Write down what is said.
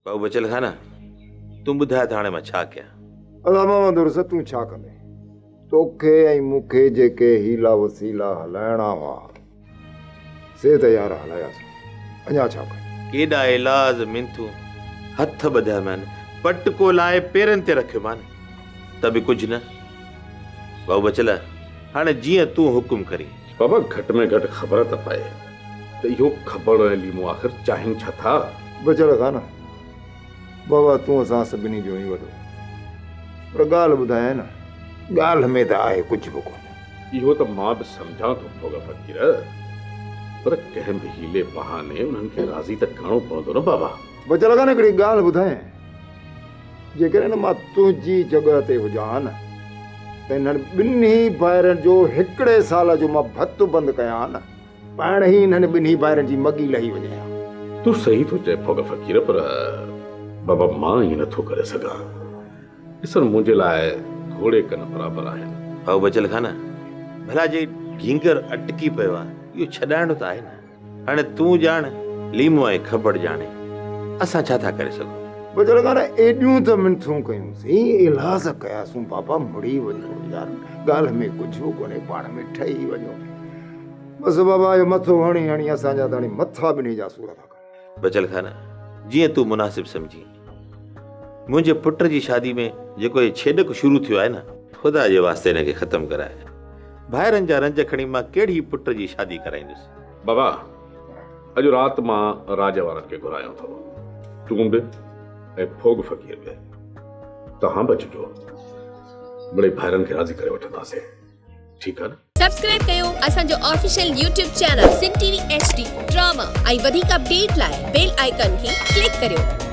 बाबू बचल खाना तू ॿुधाए त हाणे मां छा कयां? अला मामा दुरस तूं छा कंदे? तोखे ऐं मूंखे जेके हीला वसीला हलाइणा हुआ से त यार हलायासीं, अञा छा कयूं? केॾा इलाज मिंथू हथ ॿधिया मान, पटको लाए पेरनि ते रखियो मान, त बि कुझु न। बाबू बचल हाणे जीअं तूं हुकुम करी। बाबा घटि में घटि ख़बर त पए त इहो ख़बर ऐं लीमो आख़िर चाहिनि छा था? बचल खाना बाबा तूं असां सभिनी जो ई वॾो, पर ॻाल्हि ॿुधाए न, ॻाल्हि में त आहे कुझु बि कोन्हे। इहो त मां बि सम्झां थो भोग फ़क़ीर, पर कंहिं बि हीले बहाने उन्हनि खे राज़ी त करणो पवंदो न बाबा। बचल खाना हिकिड़ी ॻाल्हि ॿुधाए, जेकॾहिं न मां तुंहिंजी जॻह ते हुजां न त हिननि ॿिन्ही भाइरनि जो हिकिड़े साल जो मां भतु बंदि कयां न, पाण ई हिननि ॿिन्ही भाइरनि जी मगी लही वञे हा। तूं सही थो चए भोग फ़क़ीर, पर बाबा मां ईअं नथो करे सघां। ॾिसण मुंहिंजे लाइ घोड़े कन बराबरि आहिनि। बाबू बचल खाना भला जे घींगर अटकी पियो आहे, इहो छॾाइणो त आहे न। हाणे तूं ॼाण, लीमो ऐं खबड़ ॼाणे, असां छा था करे सघूं? बचल खाना एॾियूं त मिनथूं कयूंसीं, इलाज कयासीं बाबा, मुड़ी वञो यार, ॻाल्हि में कुझु बि कोन्हे, पाण में ठही वञो बसि बाबा। इहो मथो हणी हणी असांजा त हाणे मथा ॿिन्ही जा सूर था कनि। बचल खाना जीअं तूं मुनासिब सम्झी, मुंहिंजे पुट जी शादी में जेको इहे छेॾक शुरू थियो आहे न, ख़ुदा जे वास्ते हिनखे ख़तमु कराए। भाइरनि जा रंज खणी मां कहिड़ी पुट जी शादी कराईंदुसि? बाबा अॼु राति मां राज वारनि खे घुरायो अथव, तूं बि ऐं भोग फ़क़ीर बि। तव्हां बचिजो, मिड़ई भाइरनि खे राज़ी करे वठंदासीं, ठीकु आहे न? सब्सक्राइब कयो असांजो official YouTube channel Sindh TV HD drama ऐं वधीक अपडेट लाइ बेल आइकन खे क्लिक करियो।